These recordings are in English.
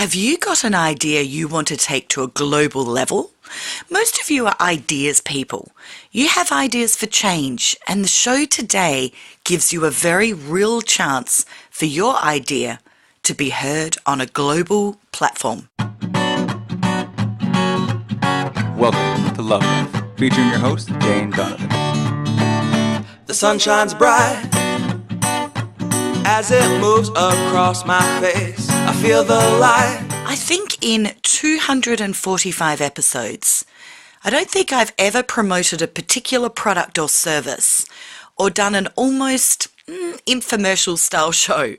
Have you got an idea you want to take to a global level? Most of you are ideas people. You have ideas for change, and the show today gives you a very real chance for your idea to be heard on a global platform. Welcome to Love Life, featuring your host, Jane Donovan. The sun shines bright as it moves across my face. I feel the light. I think in 245 episodes, I don't think I've ever promoted a particular product or service or done an almost infomercial style show.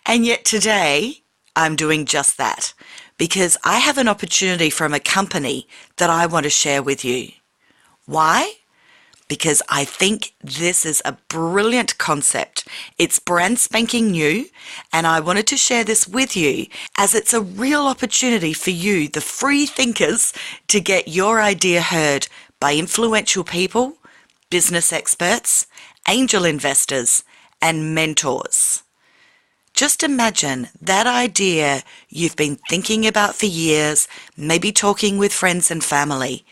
And yet today, I'm doing just that because I have an opportunity from a company that I want to share with you. Why? Because I think this is a brilliant concept. It's brand spanking new, and I wanted to share this with you as it's a real opportunity for you, the free thinkers, to get your idea heard by influential people, business experts, angel investors, and mentors. Just imagine that idea you've been thinking about for years, maybe talking with friends and family,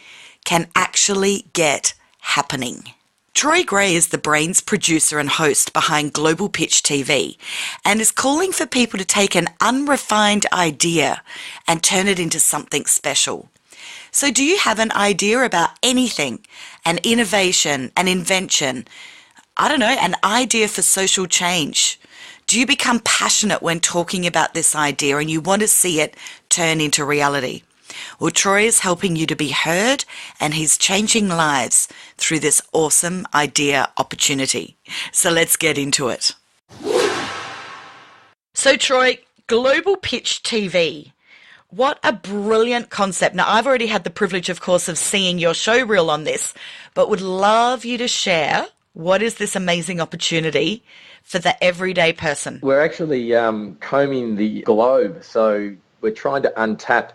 can actually get happening. Troy Gray is the brains, producer and host behind Global Pitch TV and is calling for people to take an unrefined idea and turn it into something special. So do you have an idea about anything, an innovation, an invention, an idea for social change? Do you become passionate when talking about this idea and you want to see it turn into reality? Well, Troy is helping you to be heard, and he's changing lives through this awesome idea opportunity. So let's get into it. So Troy, Global Pitch TV. What a brilliant concept. Now, I've already had the privilege, of course, of seeing your show reel on this, but would love you to share what is this amazing opportunity for the everyday person. We're actually combing the globe, so we're trying to untap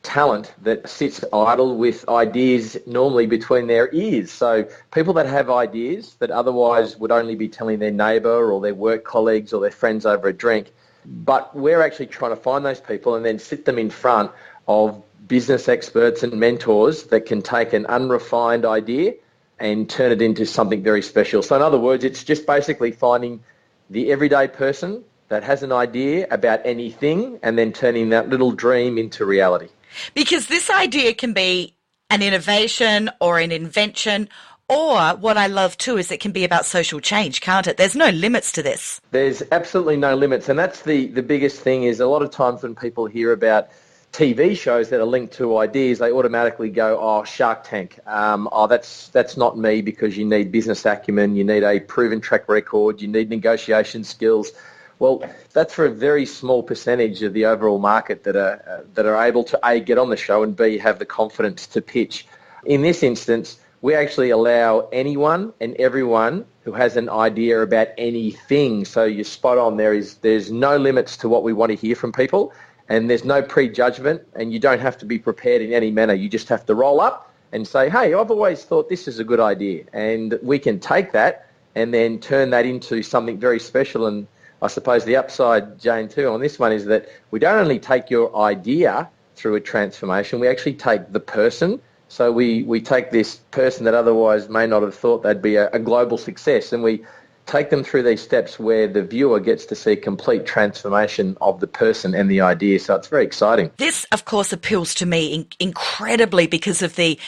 talent that sits idle with ideas normally between their ears. So people that have ideas that otherwise would only be telling their neighbour or their work colleagues or their friends over a drink, but we're actually trying to find those people and then sit them in front of business experts and mentors that can take an unrefined idea and turn it into something very special. So in other words, it's just basically finding the everyday person that has an idea about anything and then turning that little dream into reality. Because this idea can be an innovation or an invention, or what I love too is it can be about social change, can't it? There's no limits to this. There's absolutely no limits, and that's the biggest thing is a lot of times when people hear about TV shows that are linked to ideas, they automatically go, oh, Shark Tank. That's not me, because you need business acumen, you need a proven track record, you need negotiation skills. Well, that's for a very small percentage of the overall market that are able to A, get on the show, and B, have the confidence to pitch. In this instance, we actually allow anyone and everyone who has an idea about anything. So you're spot on. There's no limits to what we want to hear from people, and there's no prejudgment, and you don't have to be prepared in any manner. You just have to roll up and say, hey, I've always thought this is a good idea. And we can take that and then turn that into something very special. And I suppose the upside, Jane, too, on this one is that we don't only take your idea through a transformation, we actually take the person. So we take this person that otherwise may not have thought they'd be a global success, and we take them through these steps where the viewer gets to see complete transformation of the person and the idea. So it's very exciting. This, of course, appeals to me incredibly because of the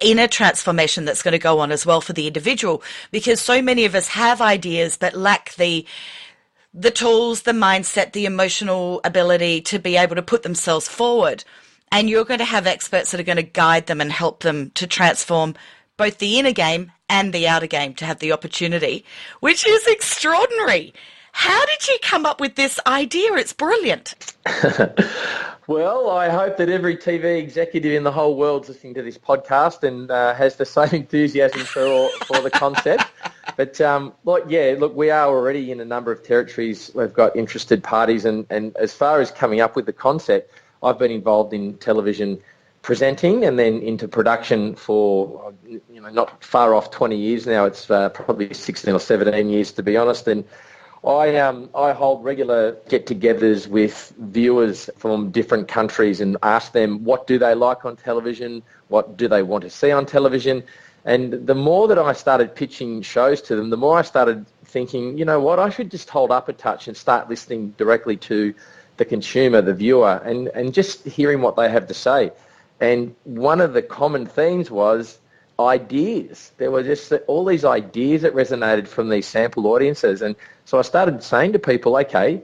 inner transformation that's going to go on as well for the individual, because so many of us have ideas but lack the tools, the mindset, the emotional ability to be able to put themselves forward. And you're going to have experts that are going to guide them and help them to transform both the inner game and the outer game to have the opportunity, which is extraordinary. How did you come up with this idea? It's brilliant. Well, I hope that every TV executive in the whole world's listening to this podcast and has the same enthusiasm for the concept. But, we are already in a number of territories. We've got interested parties. And as far as coming up with the concept, I've been involved in television presenting and then into production for, not far off 20 years now. It's probably 16 or 17 years, to be honest. And I hold regular get-togethers with viewers from different countries and ask them what do they like on television, what do they want to see on television. And the more that I started pitching shows to them, the more I started thinking, you know what, I should just hold up a touch and start listening directly to the consumer, the viewer, and just hearing what they have to say. And one of the common themes was ideas. There were just all these ideas that resonated from these sample audiences. And so I started saying to people, okay,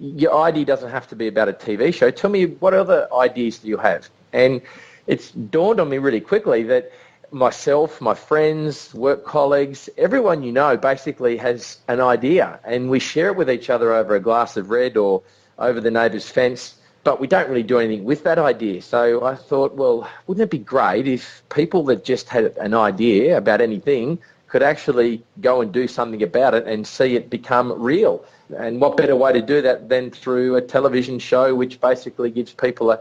your idea doesn't have to be about a TV show. Tell me, what other ideas do you have? And it's dawned on me really quickly that myself, my friends, work colleagues, everyone you know basically has an idea, and we share it with each other over a glass of red or over the neighbour's fence, but we don't really do anything with that idea. So I thought, well, wouldn't it be great if people that just had an idea about anything could actually go and do something about it and see it become real? And what better way to do that than through a television show, which basically gives people an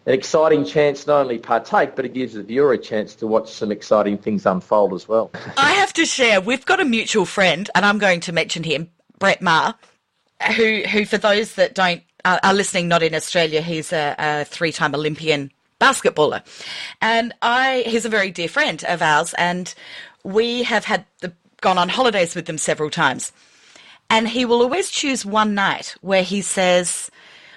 exciting chance not only partake, but it gives the viewer a chance to watch some exciting things unfold as well. I have to share, we've got a mutual friend, and I'm going to mention him, Brett Maher, who for those that don't are listening, not in Australia, he's a three-time Olympian basketballer. And he's a very dear friend of ours, and we have gone on holidays with them several times. And he will always choose one night where he says,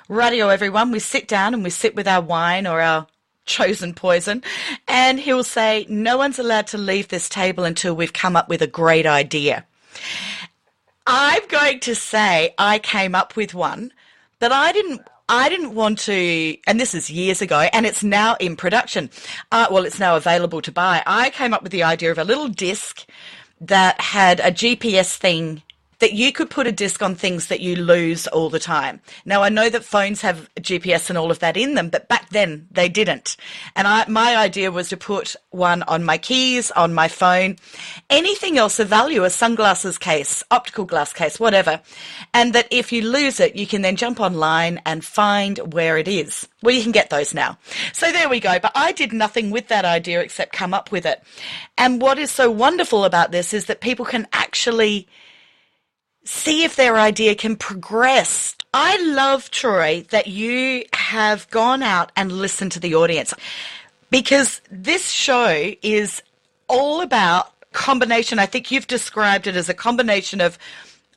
"Radio, everyone," we sit down and we sit with our wine or our chosen poison, and he'll say, "No one's allowed to leave this table until we've come up with a great idea." I'm going to say I came up with one, but I didn't want to, and this is years ago, and it's now in production. It's now available to buy. I came up with the idea of a little disc that had a GPS thing, that you could put a disc on things that you lose all the time. Now, I know that phones have GPS and all of that in them, but back then they didn't. And my idea was to put one on my keys, on my phone, anything else of value, a sunglasses case, optical glass case, whatever. And that if you lose it, you can then jump online and find where it is. Well, you can get those now. So there we go. But I did nothing with that idea except come up with it. And what is so wonderful about this is that people can actually see if their idea can progress. I love, Troy, that you have gone out and listened to the audience, because this show is all about combination. I think you've described it as a combination of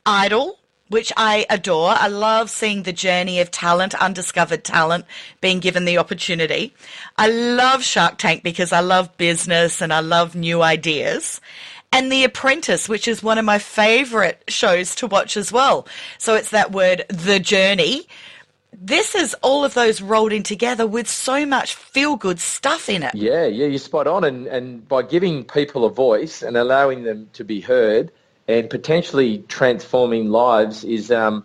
Idol, which I adore. I love seeing the journey of talent, undiscovered talent, being given the opportunity. I love Shark Tank because I love business and I love new ideas. And The Apprentice, which is one of my favourite shows to watch as well. So it's that word, the journey. This is all of those rolled in together with so much feel-good stuff in it. Yeah, you're spot on. And by giving people a voice and allowing them to be heard and potentially transforming lives is a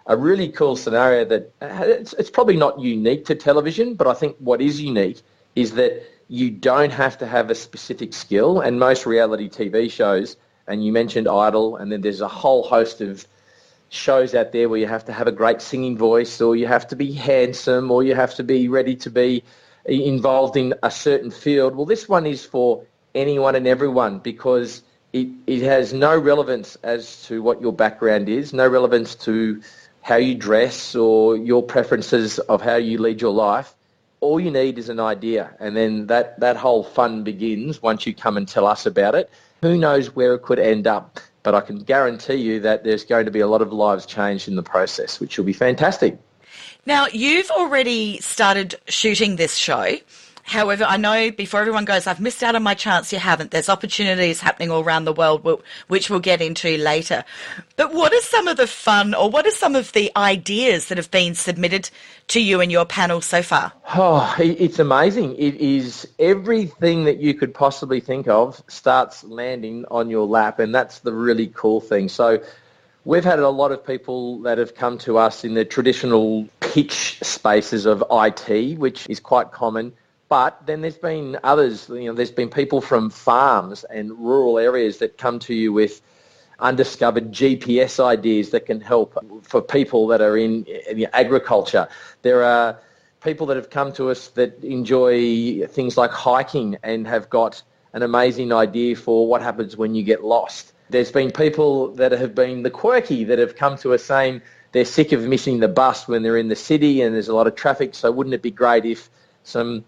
really cool scenario that it's probably not unique to television, but I think what is unique is that you don't have to have a specific skill, and most reality TV shows, and you mentioned Idol, and then there's a whole host of shows out there where you have to have a great singing voice, or you have to be handsome, or you have to be ready to be involved in a certain field. Well, this one is for anyone and everyone, because it has no relevance as to what your background is, no relevance to how you dress or your preferences of how you lead your life. All you need is an idea, and then that whole fun begins once you come and tell us about it. Who knows where it could end up, but I can guarantee you that there's going to be a lot of lives changed in the process, which will be fantastic. Now, you've already started shooting this show. However, I know before everyone goes, I've missed out on my chance, you haven't. There's opportunities happening all around the world, which we'll get into later. But what are some of the fun, or what are some of the ideas that have been submitted to you and your panel so far? Oh, it's amazing. It is everything that you could possibly think of starts landing on your lap, and that's the really cool thing. So we've had a lot of people that have come to us in the traditional pitch spaces of IT, which is quite common. But then there's been others, there's been people from farms and rural areas that come to you with undiscovered GPS ideas that can help for people that are in agriculture. There are people that have come to us that enjoy things like hiking and have got an amazing idea for what happens when you get lost. There's been people that have been the quirky that have come to us saying they're sick of missing the bus when they're in the city and there's a lot of traffic, so wouldn't it be great if some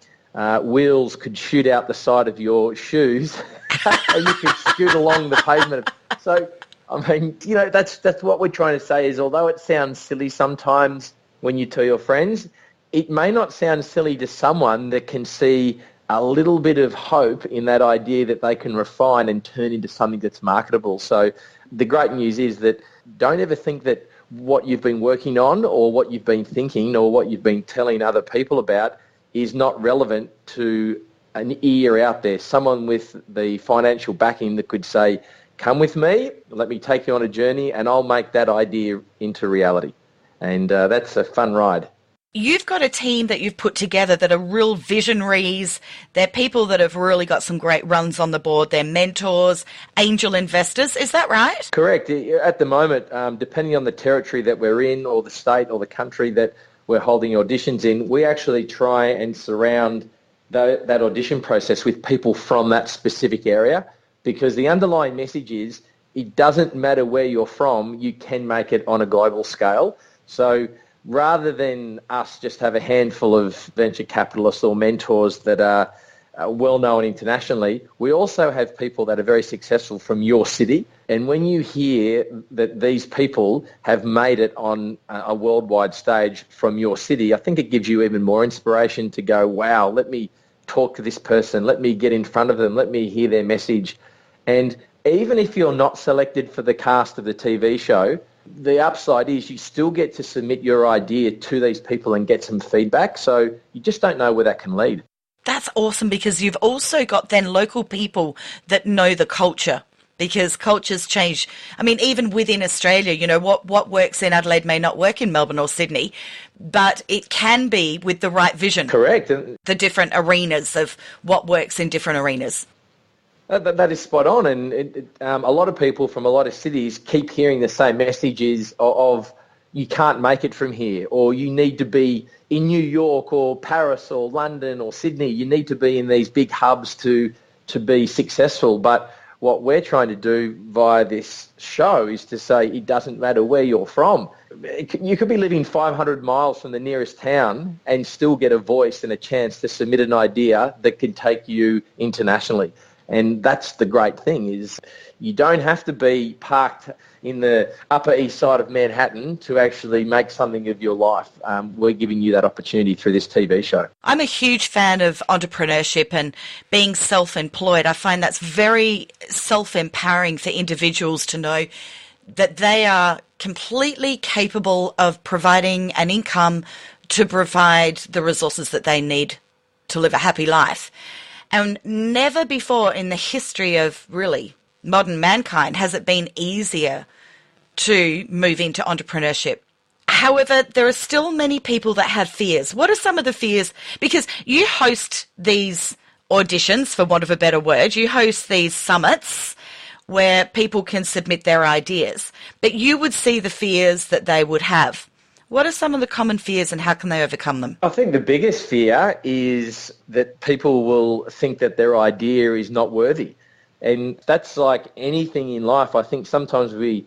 wheels could shoot out the side of your shoes and you could scoot along the pavement. So, I mean, you know, that's what we're trying to say is although it sounds silly sometimes when you tell your friends, it may not sound silly to someone that can see a little bit of hope in that idea that they can refine and turn into something that's marketable. So the great news is that don't ever think that what you've been working on or what you've been thinking or what you've been telling other people about is not relevant to an ear out there, someone with the financial backing that could say, come with me, let me take you on a journey and I'll make that idea into reality. And that's a fun ride. You've got a team that you've put together that are real visionaries. They're people that have really got some great runs on the board. They're mentors, angel investors. Is that right? Correct. At the moment, depending on the territory that we're in or the state or the country that we're holding auditions in, we actually try and surround that audition process with people from that specific area, because the underlying message is it doesn't matter where you're from, you can make it on a global scale. So rather than us just have a handful of venture capitalists or mentors that are well known internationally, we also have people that are very successful from your city. And when you hear that these people have made it on a worldwide stage from your city, I think it gives you even more inspiration to go, wow, let me talk to this person, let me get in front of them, let me hear their message. And even if you're not selected for the cast of the TV show, the upside is you still get to submit your idea to these people and get some feedback. So you just don't know where that can lead. That's awesome, because you've also got then local people that know the culture, because cultures change. I mean, even within Australia, you know, what works in Adelaide may not work in Melbourne or Sydney, but it can be with the right vision. Correct. The different arenas of what works in different arenas. That is spot on, and a lot of people from a lot of cities keep hearing the same messages of you can't make it from here, or you need to be in New York or Paris or London or Sydney. You need to be in these big hubs to be successful. But what we're trying to do via this show is to say it doesn't matter where you're from. You could be living 500 miles from the nearest town and still get a voice and a chance to submit an idea that could take you internationally. And that's the great thing, is you don't have to be parked in the Upper East Side of Manhattan to actually make something of your life. We're giving you that opportunity through this TV show. I'm a huge fan of entrepreneurship and being self-employed. I find that's very self-empowering for individuals to know that they are completely capable of providing an income to provide the resources that they need to live a happy life. And never before in the history of really modern mankind has it been easier to move into entrepreneurship. However, there are still many people that have fears. What are some of the fears? Because you host these auditions, for want of a better word, you host these summits where people can submit their ideas, but you would see the fears that they would have. What are some of the common fears and how can they overcome them? I think the biggest fear is that people will think that their idea is not worthy. And that's like anything in life. I think sometimes we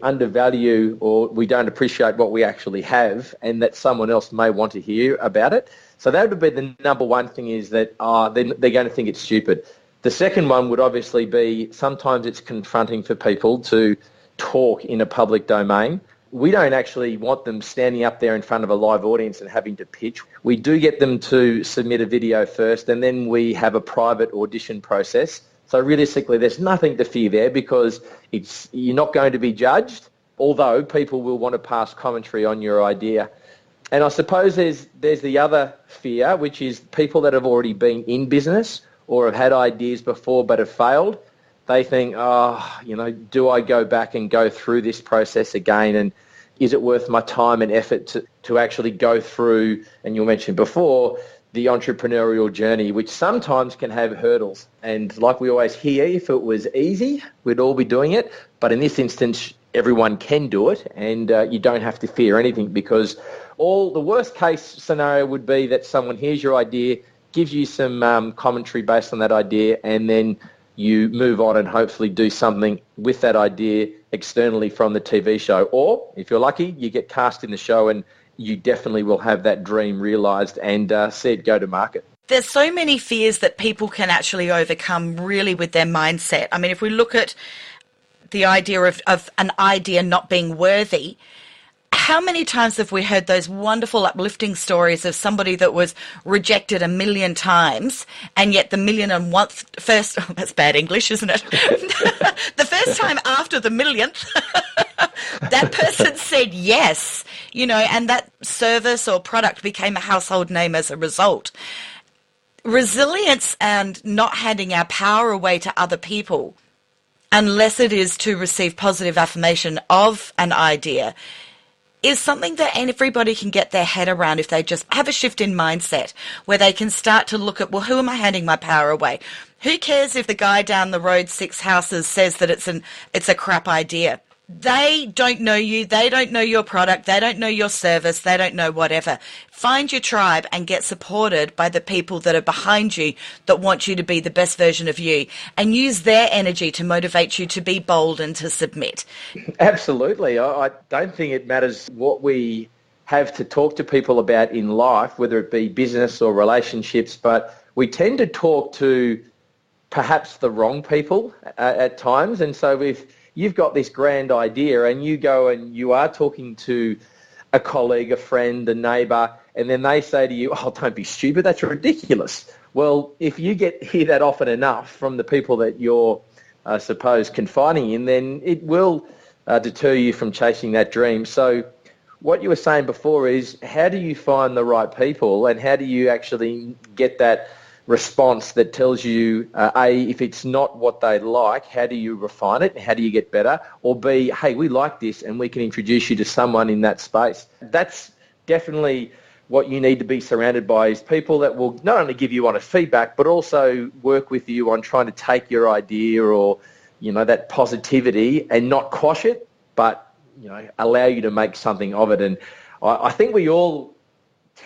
undervalue or we don't appreciate what we actually have and that someone else may want to hear about it. So that would be the number one thing, is that they're going to think it's stupid. The second one would obviously be sometimes it's confronting for people to talk in a public domain. We don't actually want them standing up there in front of a live audience and having to pitch. We do get them to submit a video first, and then we have a private audition process. So realistically, there's nothing to fear there, because you're not going to be judged, although people will want to pass commentary on your idea. And I suppose there's the other fear, which is people that have already been in business or have had ideas before but have failed. They think, do I go back and go through this process again? And is it worth my time and effort to actually go through, and you mentioned before, the entrepreneurial journey, which sometimes can have hurdles. And like we always hear, if it was easy, we'd all be doing it. But in this instance, everyone can do it, and you don't have to fear anything, because the worst case scenario would be that someone hears your idea, gives you some commentary based on that idea, and then you move on and hopefully do something with that idea externally from the TV show. Or, if you're lucky, you get cast in the show and you definitely will have that dream realised and see it go to market. There's so many fears that people can actually overcome really with their mindset. I mean, if we look at the idea of an idea not being worthy, how many times have we heard those wonderful uplifting stories of somebody that was rejected 1,000,000 times and yet the 1,000,001th first, oh, that's bad English, isn't it? The first time after the 1,000,000th, that person said yes, you know, and that service or product became a household name as a result. Resilience and not handing our power away to other people, unless it is to receive positive affirmation of an idea, is something that everybody can get their head around if they just have a shift in mindset where they can start to look at, well, who am I handing my power away? Who cares if the guy down the road 6 houses says that it's a crap idea? They don't know you. They don't know your product. They don't know your service. They don't know whatever. Find your tribe and get supported by the people that are behind you that want you to be the best version of you, and use their energy to motivate you to be bold and to submit. Absolutely. I don't think it matters what we have to talk to people about in life, whether it be business or relationships, but we tend to talk to perhaps the wrong people at times. And so if you've got this grand idea and you go and you are talking to a colleague, a friend, a neighbour, and then they say to you, oh, don't be stupid, that's ridiculous. Well, if you hear that often enough from the people that you're, I suppose, confiding in, then it will deter you from chasing that dream. So what you were saying before is, how do you find the right people, and how do you actually get that response that tells you, A, if it's not what they like, how do you refine it? How do you get better? Or B, hey, we like this and we can introduce you to someone in that space. That's definitely what you need to be surrounded by, is people that will not only give you honest feedback, but also work with you on trying to take your idea or, you know, that positivity and not quash it, but, you know, allow you to make something of it. And I think we all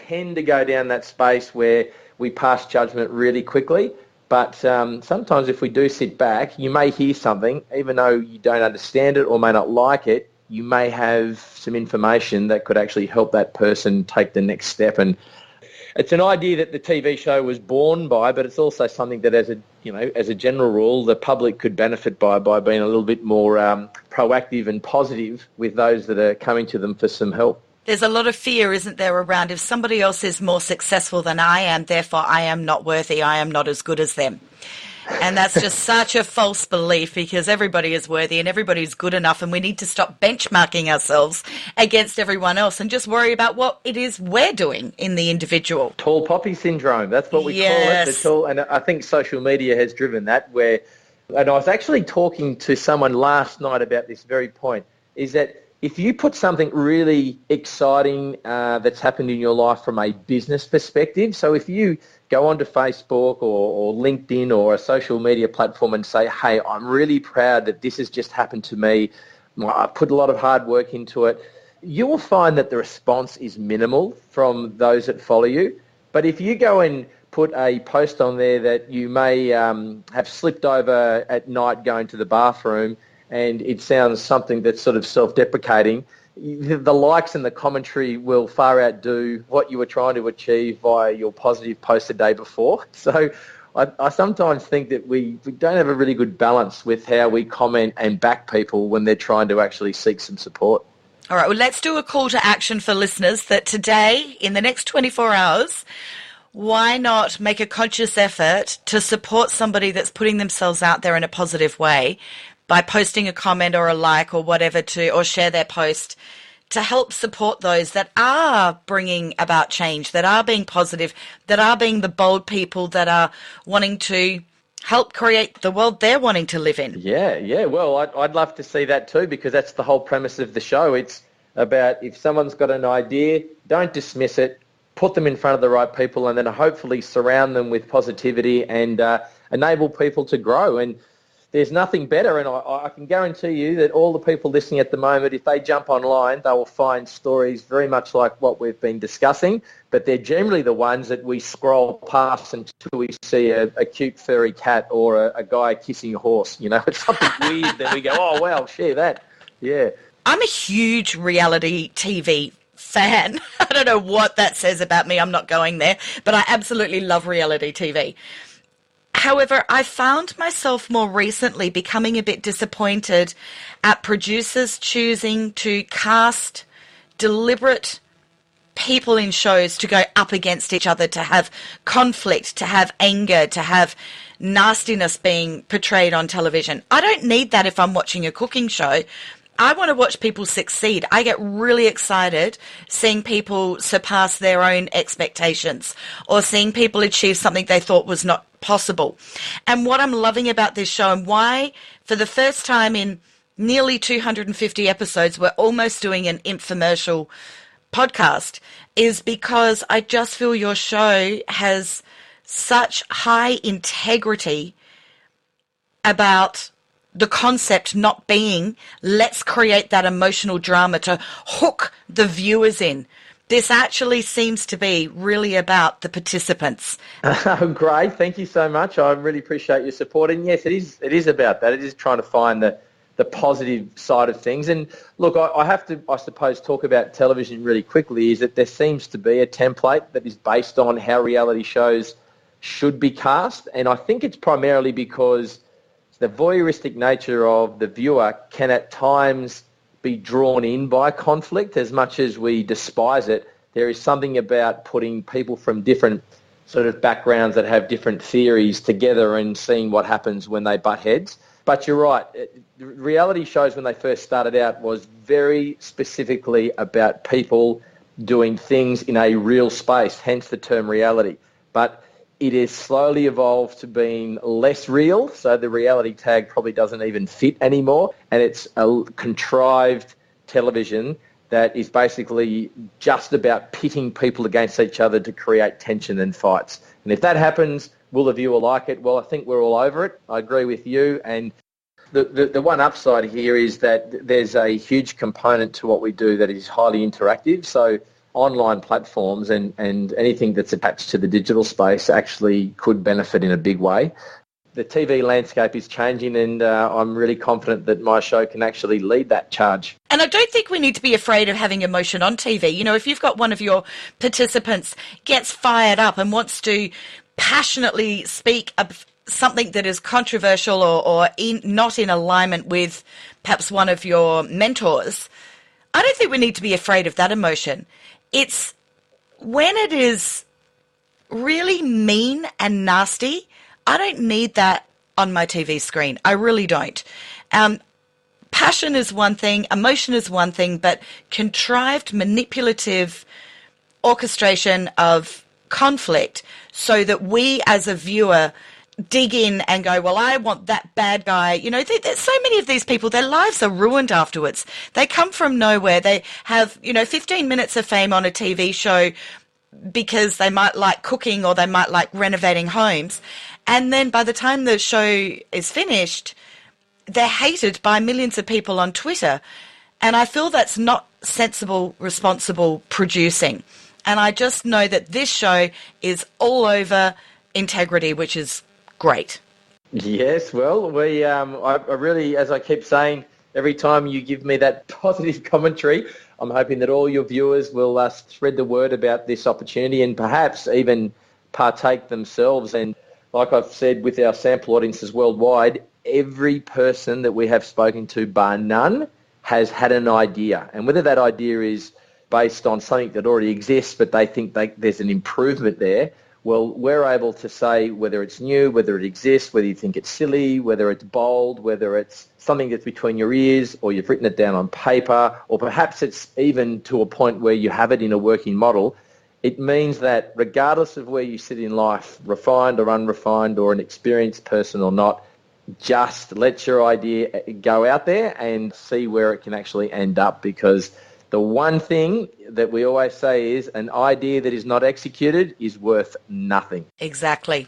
tend to go down that space where we pass judgment really quickly, but sometimes if we do sit back, you may hear something, even though you don't understand it or may not like it, you may have some information that could actually help that person take the next step. And it's an idea that the TV show was born by, but it's also something that, as a general rule, the public could benefit by being a little bit more proactive and positive with those that are coming to them for some help. There's a lot of fear, isn't there, around if somebody else is more successful than I am, therefore I am not worthy, I am not as good as them. And that's just such a false belief, because everybody is worthy and everybody's good enough, and we need to stop benchmarking ourselves against everyone else and just worry about what it is we're doing in the individual. Tall poppy syndrome, that's what we call it. And I think social media has driven that, and I was actually talking to someone last night about this very point, is that if you put something really exciting that's happened in your life from a business perspective, so if you go onto Facebook or LinkedIn or a social media platform and say, hey, I'm really proud that this has just happened to me, I put a lot of hard work into it, you will find that the response is minimal from those that follow you. But if you go and put a post on there that you may have slipped over at night going to the bathroom, and it sounds something that's sort of self-deprecating, the likes and the commentary will far outdo what you were trying to achieve via your positive post the day before. So I sometimes think that we don't have a really good balance with how we comment and back people when they're trying to actually seek some support. All right, well, let's do a call to action for listeners that today, in the next 24 hours, why not make a conscious effort to support somebody that's putting themselves out there in a positive way by posting a comment or a like or whatever or share their post to help support those that are bringing about change, that are being positive, that are being the bold people that are wanting to help create the world they're wanting to live in. Yeah. Well, I'd love to see that too, because that's the whole premise of the show. It's about, if someone's got an idea, don't dismiss it, put them in front of the right people, and then hopefully surround them with positivity and enable people to grow. And there's nothing better, and I can guarantee you that all the people listening at the moment, if they jump online, they will find stories very much like what we've been discussing, but they're generally the ones that we scroll past until we see a cute furry cat or a guy kissing a horse. You know, it's something weird, then we go, oh, wow, share that. Yeah. I'm a huge reality TV fan. I don't know what that says about me. I'm not going there, but I absolutely love reality TV. However, I found myself more recently becoming a bit disappointed at producers choosing to cast deliberate people in shows to go up against each other, to have conflict, to have anger, to have nastiness being portrayed on television. I don't need that if I'm watching a cooking show. I want to watch people succeed. I get really excited seeing people surpass their own expectations or seeing people achieve something they thought was not possible. And what I'm loving about this show, and why for the first time in nearly 250 episodes we're almost doing an infomercial podcast, is because I just feel your show has such high integrity about the concept not being, let's create that emotional drama to hook the viewers in. This actually seems to be really about the participants. Great. Thank you so much. I really appreciate your support. And yes, it is about that. It is trying to find the positive side of things. And look, I have to, I suppose, talk about television really quickly, is that there seems to be a template that is based on how reality shows should be cast. And I think it's primarily because the voyeuristic nature of the viewer can at times be drawn in by conflict. As much as we despise it, there is something about putting people from different sort of backgrounds that have different theories together and seeing what happens when they butt heads. But you're right, reality shows when they first started out was very specifically about people doing things in a real space, hence the term reality. But it has slowly evolved to being less real, so the reality tag probably doesn't even fit anymore, and it's a contrived television that is basically just about pitting people against each other to create tension and fights. And if that happens, will the viewer like it? Well, I think we're all over it. I agree with you, and the one upside here is that there's a huge component to what we do that is highly interactive, so online platforms and anything that's attached to the digital space actually could benefit in a big way. The TV landscape is changing, and I'm really confident that my show can actually lead that charge. And I don't think we need to be afraid of having emotion on TV. You know, if you've got one of your participants gets fired up and wants to passionately speak of something that is controversial or not in alignment with perhaps one of your mentors, I don't think we need to be afraid of that emotion. It's when it is really mean and nasty, I don't need that on my TV screen. I really don't. Passion is one thing, emotion is one thing, but contrived, manipulative orchestration of conflict so that we as a viewer dig in and go, well, I want that bad guy. You know, there's so many of these people, their lives are ruined afterwards. They come from nowhere. They have, 15 minutes of fame on a TV show because they might like cooking or they might like renovating homes. And then by the time the show is finished, they're hated by millions of people on Twitter. And I feel that's not sensible, responsible producing. And I just know that this show is all over integrity, which is great. Yes, well, I really, as I keep saying, every time you give me that positive commentary, I'm hoping that all your viewers will spread the word about this opportunity and perhaps even partake themselves. And like I've said with our sample audiences worldwide, every person that we have spoken to, bar none, has had an idea. And whether that idea is based on something that already exists, but they think there's an improvement there, well, we're able to say whether it's new, whether it exists, whether you think it's silly, whether it's bold, whether it's something that's between your ears or you've written it down on paper, or perhaps it's even to a point where you have it in a working model. It means that regardless of where you sit in life, refined or unrefined or an experienced person or not, just let your idea go out there and see where it can actually end up, because the one thing that we always say is an idea that is not executed is worth nothing. Exactly.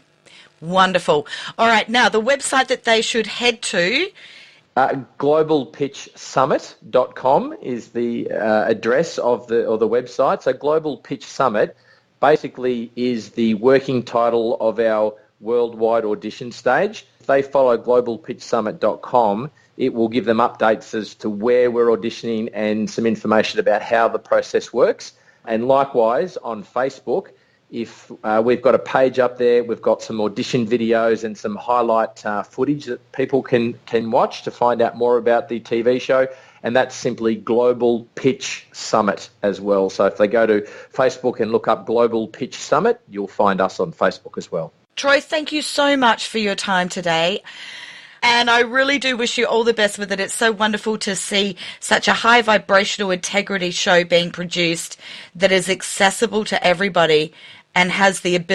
Wonderful. All right, now the website that they should head to. Globalpitchsummit.com is the address of the website. So Global Pitch Summit basically is the working title of our worldwide audition stage. If they follow globalpitchsummit.com, it will give them updates as to where we're auditioning and some information about how the process works. And likewise on Facebook, if we've got a page up there, we've got some audition videos and some highlight footage that people can watch to find out more about the TV show, and that's simply Global Pitch Summit as well. So if they go to Facebook and look up Global Pitch Summit, you'll find us on Facebook as well. Troy, thank you so much for your time today. And I really do wish you all the best with it. It's so wonderful to see such a high vibrational integrity show being produced that is accessible to everybody and has the ability